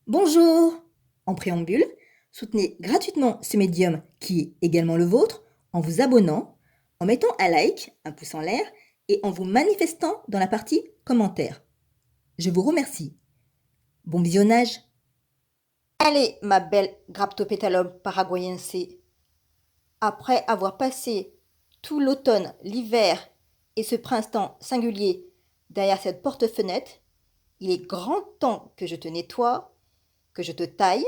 Bonjour! En préambule, soutenez gratuitement ce médium qui est également le vôtre en vous abonnant, en mettant un like, un pouce en l'air et en vous manifestant dans la partie commentaires. Je vous remercie. Bon visionnage! Allez, ma belle Graptopétalum paraguayense, après avoir passé tout l'automne, l'hiver et ce printemps singulier derrière cette porte-fenêtre, il est grand temps que je te nettoie, que je te taille.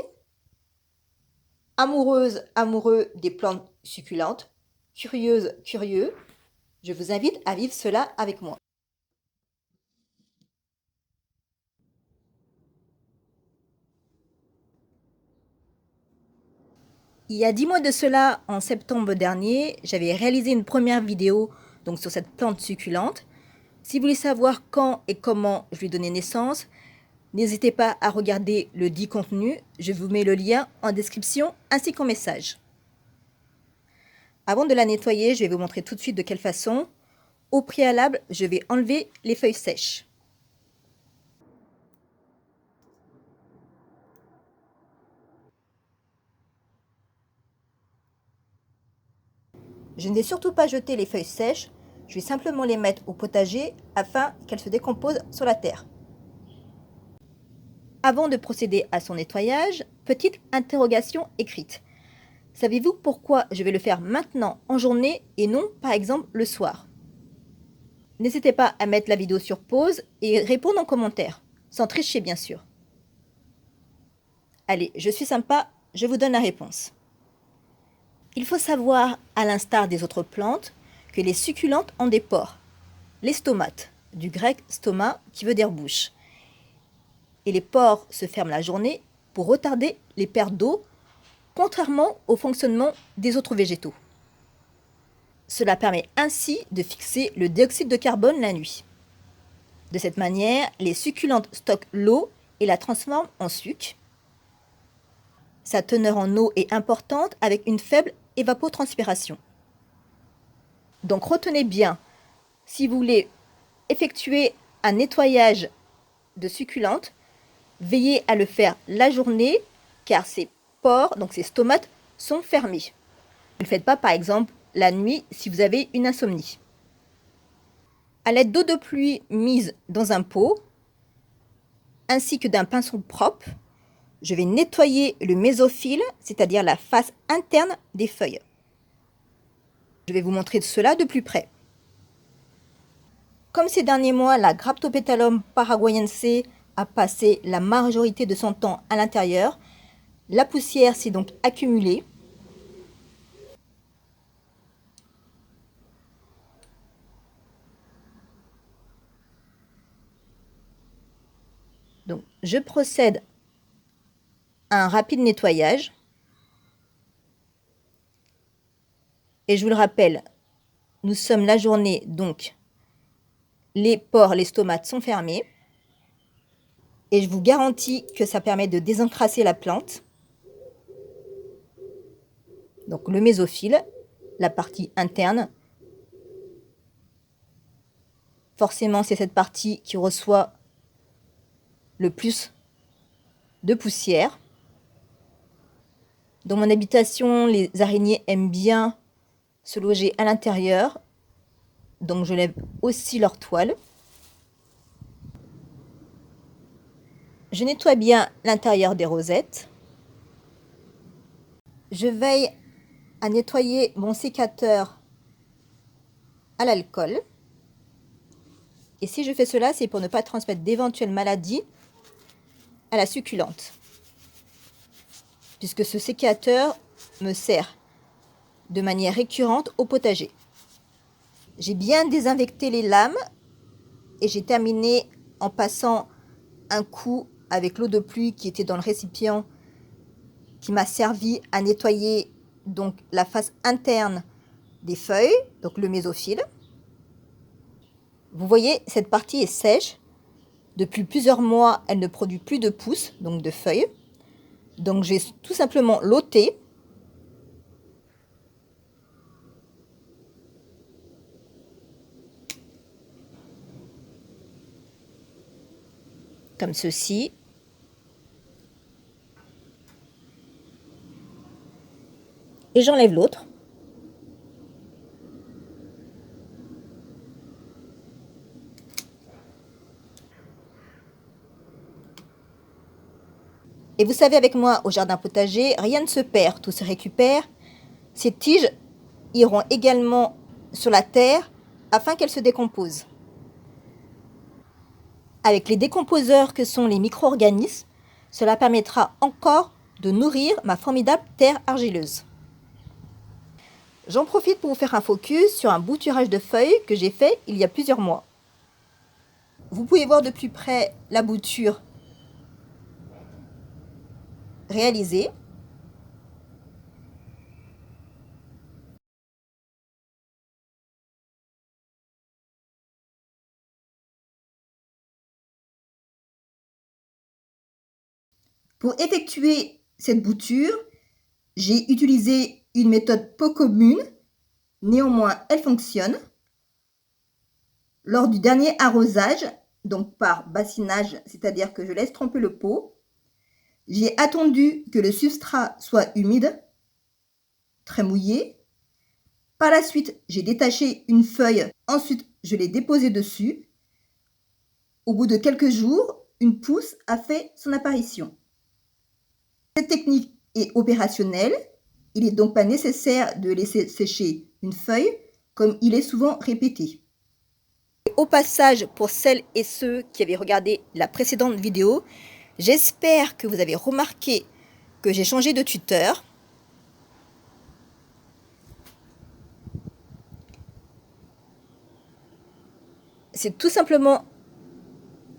Amoureuse, amoureux des plantes succulentes, curieuse, curieux, je vous invite à vivre cela avec moi. Il y a 10 mois de cela, en septembre dernier, j'avais réalisé une première vidéo donc sur cette plante succulente. Si vous voulez savoir quand et comment je lui ai donné naissance, n'hésitez pas à regarder le dit contenu. Je vous mets le lien en description ainsi qu'en message. Avant de la nettoyer, je vais vous montrer tout de suite de quelle façon. Au préalable, je vais enlever les feuilles sèches. Je ne vais surtout pas jeter les feuilles sèches, je vais simplement les mettre au potager afin qu'elles se décomposent sur la terre. Avant de procéder à son nettoyage, petite interrogation écrite. Savez-vous pourquoi je vais le faire maintenant en journée et non par exemple le soir? N'hésitez pas à mettre la vidéo sur pause et répondre en commentaire, sans tricher bien sûr. Allez, je suis sympa, je vous donne la réponse. Il faut savoir, à l'instar des autres plantes, que les succulentes ont des pores. Les stomates, du grec stoma qui veut dire bouche. Et les pores se ferment la journée pour retarder les pertes d'eau, contrairement au fonctionnement des autres végétaux. Cela permet ainsi de fixer le dioxyde de carbone la nuit. De cette manière, les succulentes stockent l'eau et la transforment en sucre. Sa teneur en eau est importante avec une faible évapotranspiration. Donc retenez bien, si vous voulez effectuer un nettoyage de succulentes, veillez à le faire la journée car ces pores, donc ces stomates, sont fermés. Ne le faites pas par exemple la nuit si vous avez une insomnie. À l'aide d'eau de pluie mise dans un pot, ainsi que d'un pinceau propre, je vais nettoyer le mésophile, c'est-à-dire la face interne des feuilles. Je vais vous montrer cela de plus près. Comme ces derniers mois, la Graptopétalum paraguayense a passé la majorité de son temps à l'intérieur, la poussière s'est donc accumulée. Donc, je procède à un rapide nettoyage. Et je vous le rappelle, nous sommes la journée, donc les pores, les stomates sont fermés. Et je vous garantis que ça permet de désencrasser la plante. Donc le mésophile, la partie interne. Forcément, c'est cette partie qui reçoit le plus de poussière. Dans mon habitation, les araignées aiment bien se loger à l'intérieur. Donc je lève aussi leur toile. Je nettoie bien l'intérieur des rosettes. Je veille à nettoyer mon sécateur à l'alcool. Et si je fais cela, c'est pour ne pas transmettre d'éventuelles maladies à la succulente. Puisque ce sécateur me sert de manière récurrente au potager. J'ai bien désinfecté les lames et j'ai terminé en passant un coup avec l'eau de pluie qui était dans le récipient qui m'a servi à nettoyer donc la face interne des feuilles, donc le mésophile. Vous voyez, cette partie est sèche. Depuis plusieurs mois, elle ne produit plus de pousses, donc de feuilles. Donc j'ai tout simplement l'ôté. Comme ceci. Et j'enlève l'autre. Et vous savez, avec moi au jardin potager, rien ne se perd, tout se récupère. Ces tiges iront également sur la terre afin qu'elles se décomposent. Avec les décomposeurs que sont les micro-organismes, cela permettra encore de nourrir ma formidable terre argileuse. J'en profite pour vous faire un focus sur un bouturage de feuilles que j'ai fait il y a plusieurs mois. Vous pouvez voir de plus près la bouture réalisée. Pour effectuer cette bouture, j'ai utilisé une méthode peu commune, néanmoins elle fonctionne. Lors du dernier arrosage, donc par bassinage, c'est-à-dire que je laisse tremper le pot, j'ai attendu que le substrat soit humide, très mouillé. Par la suite, j'ai détaché une feuille, ensuite je l'ai déposée dessus. Au bout de quelques jours, une pousse a fait son apparition. Cette technique est opérationnelle, il n'est donc pas nécessaire de laisser sécher une feuille comme il est souvent répété. Au passage, pour celles et ceux qui avaient regardé la précédente vidéo, j'espère que vous avez remarqué que j'ai changé de tuteur. C'est tout simplement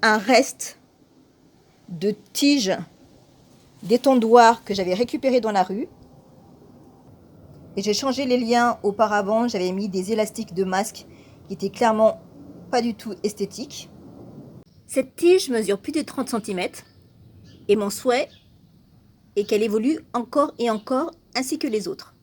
un reste de tiges d'étendoir que j'avais récupéré dans la rue. Et j'ai changé les liens. Auparavant, j'avais mis des élastiques de masque qui étaient clairement pas du tout esthétiques. Cette tige mesure plus de 30 cm et mon souhait est qu'elle évolue encore et encore ainsi que les autres.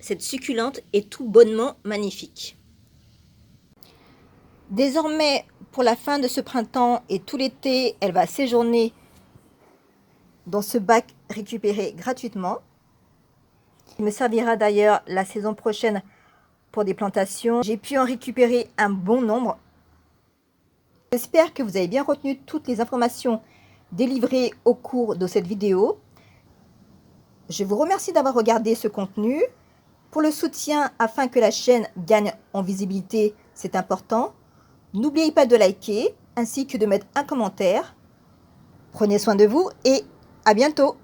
Cette succulente est tout bonnement magnifique. Désormais, pour la fin de ce printemps et tout l'été, elle va séjourner dans ce bac récupéré gratuitement. Il me servira d'ailleurs la saison prochaine pour des plantations. J'ai pu en récupérer un bon nombre. J'espère que vous avez bien retenu toutes les informations délivrées au cours de cette vidéo. Je vous remercie d'avoir regardé ce contenu. Pour le soutien, afin que la chaîne gagne en visibilité, c'est important. N'oubliez pas de liker ainsi que de mettre un commentaire. Prenez soin de vous et à bientôt!